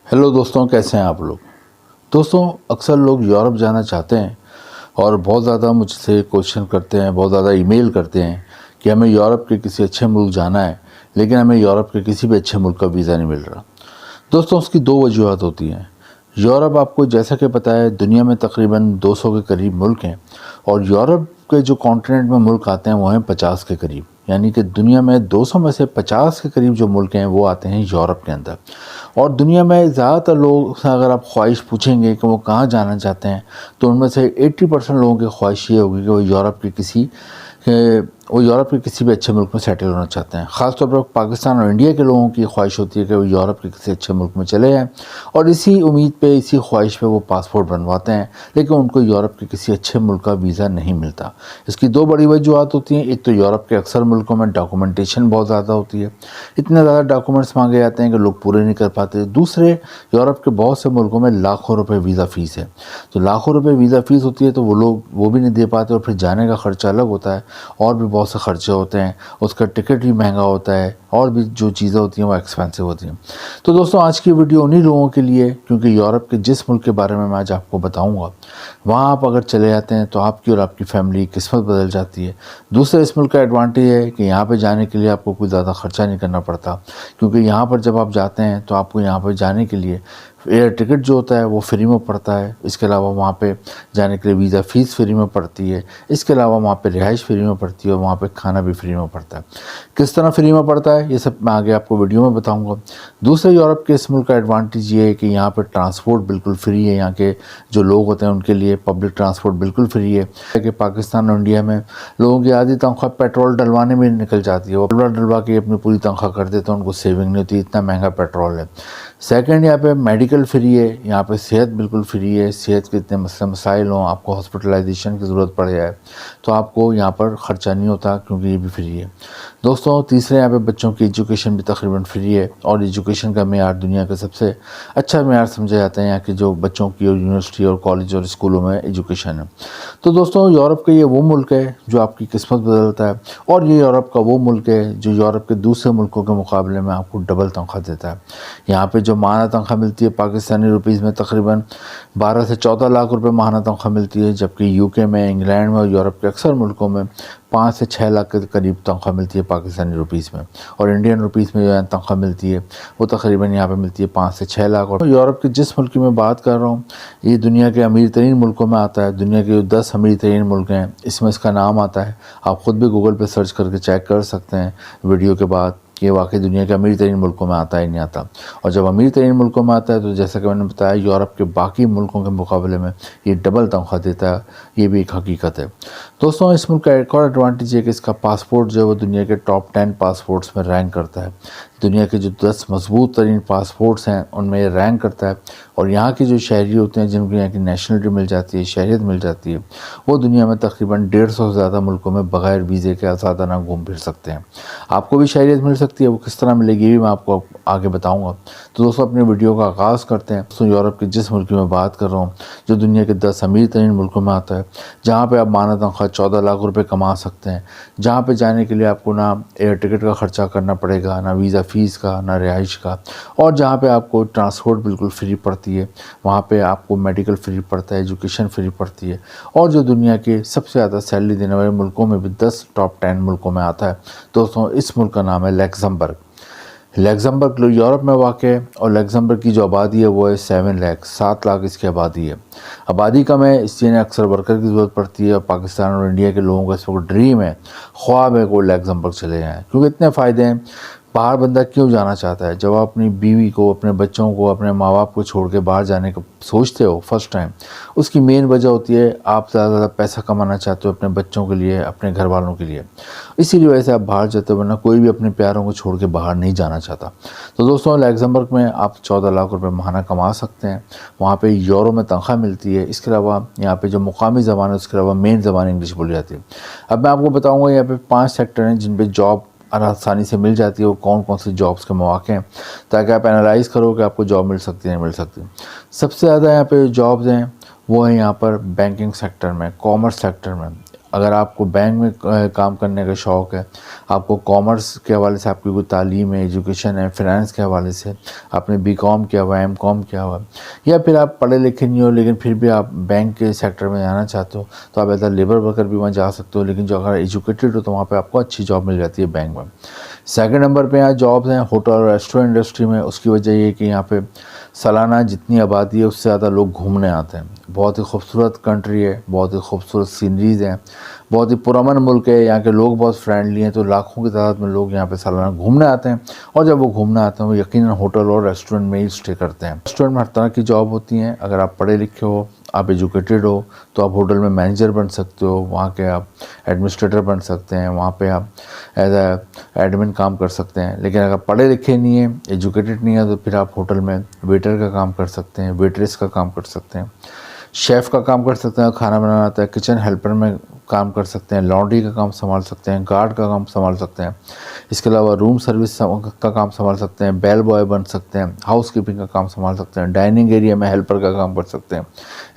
Hello दोस्तों, कैसे हैं आप लोग। दोस्तों, अक्सर लोग यूरोप जाना चाहते हैं और बहुत ज़्यादा मुझसे क्वेश्चन करते हैं, बहुत ज़्यादा ईमेल करते हैं कि हमें यूरोप के किसी अच्छे मुल्क जाना है, लेकिन हमें यूरोप के किसी भी अच्छे मुल्क का वीज़ा नहीं मिल रहा। दोस्तों, उसकी दो वजूहत होती हैं। यूरोप आपको जैसा कि पता है, दुनिया में तकरीबन 200 के करीब मुल्क हैं और यूरोप के जो कॉन्टिनेंट में मुल्क आते हैं वो हैं 50 के करीब। यानी कि दुनिया में 200 में से 50 के करीब जो मुल्क हैं वो आते हैं यूरोप के अंदर। और दुनिया में ज़्यादातर लोग से अगर आप ख्वाहिश पूछेंगे कि वो कहाँ जाना चाहते हैं, तो उनमें से 80% लोगों की ख्वाहिश ये होगी कि वो यूरोप के किसी भी अच्छे मुल्क में सेटल होना चाहते हैं। ख़ासतौर पर पाकिस्तान और इंडिया के लोगों की ख्वाहिश होती है कि वो यूरोप के किसी अच्छे मुल्क में चले जाएँ और इसी उम्मीद पे, इसी ख्वाहिश पे वो पासपोर्ट बनवाते हैं, लेकिन उनको यूरोप के किसी अच्छे मुल्क का वीज़ा नहीं मिलता। इसकी दो बड़ी वजूहत होती हैं। एक तो यूरोप के अक्सर मुल्कों में डॉक्यूमेंटेशन बहुत ज़्यादा होती है, इतने ज़्यादा डॉक्यूमेंट्स मांगे जाते हैं कि लोग पूरे नहीं कर पाते। दूसरे, यूरोप के बहुत से मुल्कों में लाखों रुपए वीज़ा फ़ीस है। तो लाखों रुपए वीज़ा फ़ीस होती है तो वो लोग वो भी नहीं दे पाते और फिर जाने का ख़र्चा अलग होता है और भी बहुत से खर्चे होते हैं। उसका टिकट भी महंगा होता है और भी जो चीज़ें होती हैं वो एक्सपेंसिव होती हैं। तो दोस्तों, आज की वीडियो उन्हीं लोगों के लिए, क्योंकि यूरोप के जिस मुल्क के बारे में मैं आज आपको बताऊंगा, वहाँ आप अगर चले जाते हैं तो आपकी और आपकी फैमिली की किस्मत बदल जाती है। दूसरा, इस मुल्क का एडवांटेज है कि यहाँ पे जाने के लिए आपको कोई ज़्यादा खर्चा नहीं करना पड़ता, क्योंकि यहाँ पर जब आप जाते हैं तो आपको यहाँ पर जाने के लिए एयर टिकट जो होता है वो फ्री में पड़ता है। इसके अलावा वहाँ पे जाने के लिए वीज़ा फ़ीस फ्री में पड़ती है। इसके अलावा वहाँ पे रिहाइश फ्री में पड़ती है और वहाँ पे खाना भी फ्री में पड़ता है। किस तरह फ्री में पड़ता है ये सब मैं आगे आपको वीडियो में बताऊंगा। दूसरे, यूरोप के इस मुल्क का एडवांटेज ये है कि यहाँ पर ट्रांसपोर्ट बिल्कुल फ्री है। यहाँ के जो लोग होते हैं उनके लिए पब्लिक ट्रांसपोर्ट बिल्कुल फ्री है। कि पाकिस्तान और इंडिया में लोगों की आधी तनख्वाह पेट्रोल डलवाने में निकल जाती है। वो पेट्रोल डलवा के अपनी पूरी तनख्वाह कर देते हैं, उनको सेविंग नहीं होती, इतना महंगा पेट्रोल है। सेकंड, यहाँ पे मेडिकल फ्री है। यहाँ पे सेहत बिल्कुल फ्री है। सेहत के इतने मसले मसाइल हों, आपको हॉस्पिटलाइजेशन की ज़रूरत पड़ जाए तो आपको यहाँ पर ख़र्चा नहीं होता, क्योंकि ये भी फ्री है। दोस्तों, तीसरे, यहाँ पे बच्चों की एजुकेशन भी तकरीबन फ्री है और एजुकेशन का मेयार दुनिया का सबसे अच्छा मेयार समझा जाता है यहाँ के जो बच्चों की और यूनिवर्सिटी और कॉलेज और स्कूलों में एजुकेशन है। तो दोस्तों, यूरोप का ये वो मुल्क है जो आपकी किस्मत बदलता है और ये यूरोप का वो मुल्क है जो यूरोप के दूसरे मुल्कों के मुकाबले में आपको डबल तनख्वाह देता है। यहाँ पे जो माहाना तनख्वाह मिलती है पाकिस्तानी रुपीज़ में तकरीबन 12 से 14 लाख रुपए माहाना तनख्वाह मिलती है, जबकि यूके में, इंग्लैंड में और यूरोप के अक्सर मुल्कों में 5 से 6 लाख के करीब तनख्वाह मिलती है पाकिस्तानी रुपीज़ में। और इंडियन रुपीज़ में जो है तनख्वाह मिलती है वो तकरीबन यहाँ पे मिलती है 5 से 6 लाख। और यूरोप के जिस मुल्क की मैं बात कर रहा हूँ, ये दुनिया के अमीर तरीन मुल्कों में आता है। दुनिया के जो 10 अमीर तरीन मुल्क हैं इसमें इसका नाम आता है। आप ख़ुद भी गूगल पर सर्च करके चेक कर सकते हैं वीडियो के बाद कि वाकई दुनिया के अमीर तरीन मुल्कों में आता है नहीं आता। और जब अमीर तरीन मुल्कों में आता है तो जैसा कि मैंने बताया, यूरोप के बाकी मुल्कों के मुकाबले में ये डबल तनख्वाह देता है। ये भी एक हकीकत है। दोस्तों, इस मुल्क का एक और एडवांटेज है कि इसका पासपोर्ट जो है वो दुनिया के टॉप 10 पासपोर्ट्स में रैंक करता है। दुनिया के जो 10 मजबूत तरीन पासपोर्ट्स हैं उनमें ये रैंक करता है। और यहाँ के जो शहरी होते हैं जिनको यहाँ की नेशनलिटी मिल जाती है, शहरियत मिल जाती है, वो दुनिया में तकरीबन 150 से ज़्यादा मुल्कों में बग़ैर वीज़े के आज़ादाना घूम फिर सकते हैं। आपको भी शहरियत मिल सकती है, वो किस तरह मिलेगी भी मैं आपको आगे बताऊँगा। तो दोस्तों, अपने वीडियो का आगाज़ करते हैं। दोस्तों, यूरोप के जिस मुल्क की मैं बात कर रहा हूँ, जो दुनिया के 10 अमीर तरीन मुल्कों में आता है, जहाँ पर आप माहाना तनख्वाह 14 लाख रुपये कमा सकते हैं, जहाँ पर जाने के लिए आपको ना एयर टिकट का ख़र्चा करना पड़ेगा, ना वीज़ा फ़ीस का, ना रिहाइश का, और जहाँ पे आपको ट्रांसपोर्ट बिल्कुल फ्री पड़ती है, वहाँ पे आपको मेडिकल फ्री पड़ता है, एजुकेशन फ्री पड़ती है, और जो दुनिया के सबसे ज़्यादा सैलरी देने वाले मुल्कों में भी 10 टॉप 10 मुल्कों में आता है। दोस्तों, इस मुल्क का नाम है लग्जमबर्ग। लग्जमबर्ग यूरोप में वाक़ है और लग्जमबर्ग की जो आबादी है वो है 7 लाख, 7 लाख इसकी आबादी है। आबादी कम है, इसलिए अक्सर वर्कर की ज़रूरत पड़ती है और पाकिस्तान और इंडिया के लोगों का इस वक्त ड्रीम है, ख्वाब है, को लग्जमबर्ग चले जाएँ, क्योंकि इतने फ़ायदे हैं। बाहर बंदा क्यों जाना चाहता है? जब आप अपनी बीवी को, अपने बच्चों को, अपने माँ बाप को छोड़ के बाहर जाने का सोचते हो फर्स्ट टाइम, उसकी मेन वजह होती है आप ज़्यादा से ज़्यादा पैसा कमाना चाहते हो अपने बच्चों के लिए, अपने घर वालों के लिए। इसीलिए वजह से आप बाहर जाते हो, वरना कोई भी अपने प्यारों को छोड़ के बाहर नहीं जाना चाहता। तो दोस्तों, लग्जमबर्ग में आप 14 लाख रुपये माहाना कमा सकते हैं। वहाँ पर यूरो में तनख्वाह मिलती है। इसके अलावा यहाँ पर जो मुकामी ज़बान है उसके अलावा मेन ज़बान इंग्लिश बोली जाती है। अब मैं आपको बताऊँगा यहाँ पर 5 सेक्टर हैं जिन पर जॉब आसानी से मिल जाती है। वो कौन कौन सी जॉब्स के मौके हैं, ताकि आप एनालाइज़ करो कि आपको जॉब मिल सकती है नहीं मिल सकती। सबसे ज़्यादा यहाँ पे जॉब्स हैं वो हैं यहाँ पर बैंकिंग सेक्टर में, कॉमर्स सेक्टर में, اگر آپ کو بینک میں کام کرنے کا شوق ہے, آپ کو کامرس کے حوالے سے آپ کی کوئی تعلیم ہے, ایجوکیشن ہے, فائنانس کے حوالے سے آپ نے BCom کیا ہوا ہے, MCom کیا ہوا ہے, یا پھر آپ پڑھے لکھے نہیں ہو لیکن پھر بھی آپ بینک کے سیکٹر میں جانا چاہتے ہو, تو آپ ایز اے لیبر ورکر بھی وہاں جا سکتے ہو, لیکن جو اگر ایجوکیٹڈ ہو تو وہاں پہ آپ کو اچھی جاب مل جاتی ہے بینک میں. سیکنڈ نمبر پہ یہاں جابس ہیں ہوٹل اور ریسٹورینٹ انڈسٹری میں. اس کی وجہ یہ ہے کہ یہاں پہ سالانہ جتنی آبادی ہے اس سے زیادہ لوگ گھومنے آتے ہیں. بہت ہی خوبصورت کنٹری ہے, بہت ہی خوبصورت سینریز ہیں, بہت ہی پرامن ملک ہے, یہاں کے لوگ بہت فرینڈلی ہیں, تو لاکھوں کی تعداد میں لوگ یہاں پہ سالانہ گھومنے آتے ہیں. اور جب وہ گھومنے آتے ہیں وہ یقیناً ہوٹل اور ریسٹورینٹ میں ہی اسٹے کرتے ہیں. ریسٹورینٹ میں ہر طرح کی جاب ہوتی ہیں. اگر آپ پڑھے لکھے ہو, آپ ایجوکیٹڈ ہو, تو آپ ہوٹل میں مینیجر بن سکتے ہو, وہاں کے آپ ایڈمنسٹریٹر بن سکتے ہیں, وہاں پہ آپ ایز اے ایڈمن کام کر سکتے ہیں. لیکن اگر پڑھے لکھے نہیں ہیں, ایجوکیٹڈ نہیں ہیں, تو پھر آپ ہوٹل میں ویٹر کا کام کر سکتے ہیں, ویٹریس کا کام کر سکتے ہیں, شیف کا کام کر سکتے ہیں, کھانا بنانا آتا ہے, کچن ہیلپر میں کام کر سکتے ہیں, لانڈری کا کام سنبھال سکتے ہیں, گارڈ کا کام سنبھال سکتے ہیں. اس کے علاوہ روم سروس کا کام سنبھال سکتے ہیں, بیل بوائے بن سکتے ہیں, ہاؤس کیپنگ کا کام سنبھال سکتے ہیں, ڈائننگ ایریا میں ہیلپر کا کام کر سکتے ہیں.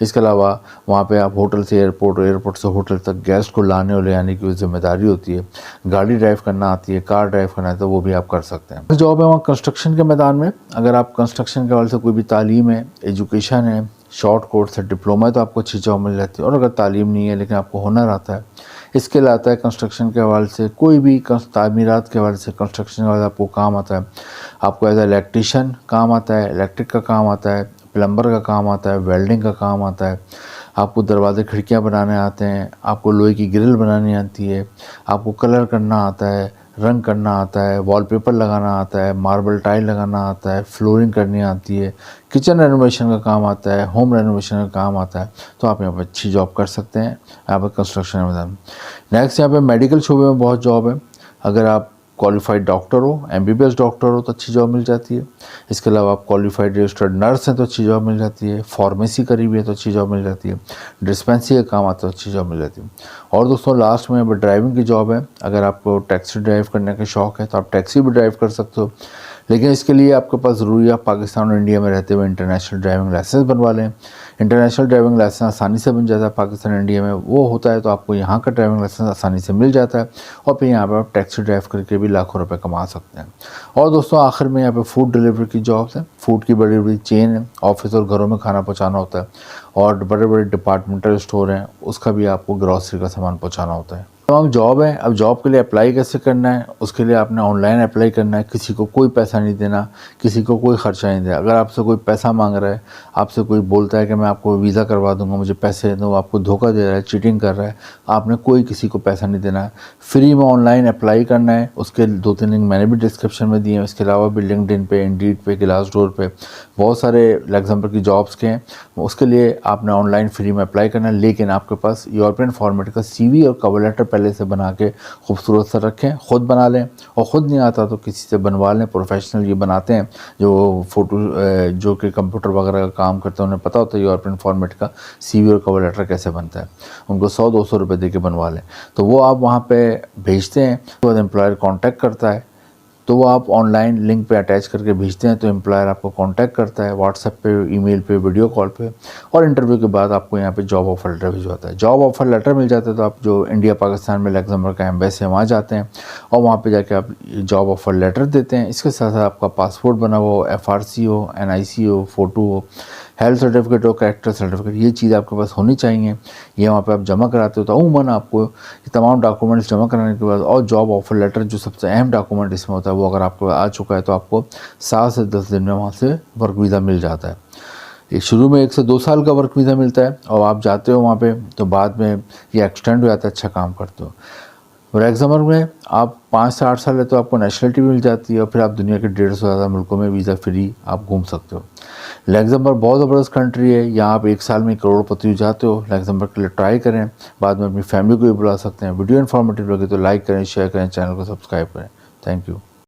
اس کے علاوہ وہاں پہ آپ ہوٹل سے ایئرپورٹ اور ایئرپورٹ سے ہوٹل تک گیسٹ کو لانے اور لے آنے کی ذمہ داری ہوتی ہے. گاڑی ڈرائیو کرنا آتی ہے, کار ڈرائیو کرنا ہے, تو وہ بھی آپ کر سکتے ہیں. جاب ہے وہاں کنسٹرکشن کے میدان میں. اگر آپ کنسٹرکشن کے حوالے سے کوئی بھی تعلیم ہے, ایجوکیشن ہے, شارٹ کورس ہے, ڈپلوما ہے, تو آپ کو اچھی جاب مل جاتی ہے. اور اگر تعلیم نہیں ہے لیکن آپ کو ہنر آتا ہے, اسکل آتا ہے کنسٹرکشن کے حوالے سے, کوئی بھی تعمیرات کے حوالے سے کنسٹرکشن کے حوالے سے آپ کو کام آتا ہے, آپ کو ایز اے الیکٹریشین کام آتا ہے, الیکٹرک کا کام آتا ہے, پلمبر کا کام آتا ہے, ویلڈنگ کا کام آتا ہے, آپ کو دروازے کھڑکیاں بنانے آتے ہیں, آپ کو لوہے کی گرل بنانی آتی ہے, آپ کو کلر کرنا آتا ہے, رنگ کرنا آتا ہے, وال پیپر لگانا آتا ہے, ماربل ٹائل لگانا آتا ہے, فلورنگ کرنی آتی ہے, کچن رینوویشن کا کام آتا ہے, ہوم رینوویشن کا کام آتا ہے. تو آپ یہاں پہ اچھی جاب کر سکتے ہیں یہاں پہ کنسٹرکشن میں. نیکسٹ یہاں پہ میڈیکل شعبے میں بہت جاب ہے. اگر آپ کوالیفائڈ ڈاکٹر ہو, MBBS ڈاکٹر ہو, تو اچھی جاب مل جاتی ہے. اس کے علاوہ آپ کوالیفائڈ رجسٹرڈ نرس ہیں تو اچھی جاب مل جاتی ہے. فارمیسی کری ہوئی ہے تو اچھی جاب مل جاتی ہے. ڈسپینسری کا کام آتا ہے تو اچھی جاب مل جاتی ہے. اور دوستوں لاسٹ میں ڈرائیونگ کی جاب ہے. اگر آپ کو ٹیکسی ڈرائیو کرنے کا شوق ہے تو آپ ٹیکسی بھی ڈرائیو کر سکتے ہو, لیکن اس کے لیے آپ کے پاس ضروری ہے آپ پاکستان اور انڈیا میں رہتے ہوئے انٹرنیشنل ڈرائیونگ لائسنس بنوا لیں. انٹرنیشنل ڈرائیونگ لائسنس آسانی سے بن جاتا ہے پاکستان انڈیا میں. وہ ہوتا ہے تو آپ کو یہاں کا ڈرائیونگ لائسنس آسانی سے مل جاتا ہے, اور پھر یہاں پہ آپ ٹیکسی ڈرائیو کر کے بھی لاکھوں روپے کما سکتے ہیں. اور دوستوں آخر میں یہاں پہ فوڈ ڈلیوری کی جابس ہیں. فوڈ کی بڑی بڑی چین ہے, آفس اور گھروں میں کھانا پہنچانا ہوتا ہے, اور بڑے بڑے ڈپارٹمنٹل اسٹور ہیں, اس کا بھی آپ کو گروسری کا سامان پہنچانا ہوتا ہے. تمام جاب ہے. اب جاب کے لیے اپلائی کیسے کرنا ہے, اس کے لیے آپ نے آن لائن اپلائی کرنا ہے. کسی کو کوئی پیسہ نہیں دینا, کسی کو کوئی خرچہ نہیں دینا. اگر آپ سے کوئی پیسہ مانگ رہا ہے, آپ سے کوئی بولتا ہے کہ میں آپ کو ویزا کروا دوں گا, مجھے پیسے دو, آپ کو دھوکہ دے رہا ہے, چیٹنگ کر رہا ہے, آپ نے کوئی کسی کو پیسہ نہیں دینا ہے. فری میں آن لائن اپلائی کرنا ہے. اس کے 2-3 لنک میں نے بھی ڈسکرپشن میں دیے ہیں. اس کے علاوہ بھی LinkedIn پہ, انڈیڈ پہ, گلاس ڈور پہ بہت سارے لگزمبرگ کی جابس کے ہیں. اس کے لیے آپ نے آن لائن فری میں اپلائی کرنا ہے, لیکن آپ کے پاس یورپین فارمیٹ کا CV اور کور لیٹر پہلے سے بنا کے خوبصورت سا رکھیں. خود بنا لیں, اور خود نہیں آتا تو کسی سے بنوا لیں. پروفیشنل یہ بناتے ہیں جو فوٹو جو کہ کمپیوٹر وغیرہ کا کام کرتے ہیں, انہیں پتہ ہوتا ہے یورپین فارمیٹ کا CV اور کور لیٹر کیسے بنتا ہے. ان کو 100-200 روپے دے کے بنوا لیں. تو وہ آپ وہاں پہ بھیجتے ہیں, تو امپلائر کانٹیکٹ کرتا ہے, تو وہ آپ آن لائن لنک پہ اٹیچ کر کے بھیجتے ہیں, تو امپلائر آپ کو کانٹیکٹ کرتا ہے واٹس ایپ پہ, ای میل پہ, ویڈیو کال پہ, اور انٹرویو کے بعد آپ کو یہاں پہ جاب آفر لیٹر بھجواتا ہے. جاب آفر لیٹر مل جاتا ہے تو آپ جو انڈیا پاکستان میں لگزمبرگ کا ایمبیسی ہے وہاں جاتے ہیں, اور وہاں پہ جا کے آپ جاب آفر لیٹر دیتے ہیں. اس کے ساتھ ساتھ آپ کا پاسپورٹ بنا ہوا ہو, FRC ہو, NIC ہو, فوٹو ہو, ہیلتھ سرٹیفکیٹ ہو, کریکٹر سرٹیفکیٹ, یہ چیز آپ کے پاس ہونی چاہیے. یہ وہاں پہ آپ جمع کراتے ہو. تو عموماً آپ کو یہ تمام ڈاکومنٹس جمع کرانے کے بعد, اور جاب آفر لیٹر جو سب سے اہم ڈاکومنٹ اس میں ہوتا ہے, وہ اگر آپ کو آ چکا ہے تو آپ کو 7 سے 10 دن میں وہاں سے ورک ویزا مل جاتا ہے. شروع میں 1 سے 2 سال کا ورک ویزا ملتا ہے, اور آپ جاتے ہو وہاں پہ تو بعد میں یہ ایکسٹینڈ ہو جاتا ہے, اچھا کام کرتے ہو. لگزمبرگ میں آپ 5 سے 8 سال ہے تو آپ کو نیشنلٹی بھی مل جاتی ہے, اور پھر آپ دنیا کے 150 سے زیادہ ملکوں میں ویزا فری آپ گھوم سکتے ہو. لگزمبرگ بہت زبردست کنٹری ہے. یہاں آپ 1 سال میں کروڑ پتی ہو جاتے ہو. لگزمبرگ کے لیے ٹرائی کریں, بعد میں اپنی فیملی کو بھی بلا سکتے ہیں. ویڈیو انفارمیٹیو لگے تو لائک کریں, شیئر کریں, چینل کو سبسکرائب کریں. Thank you.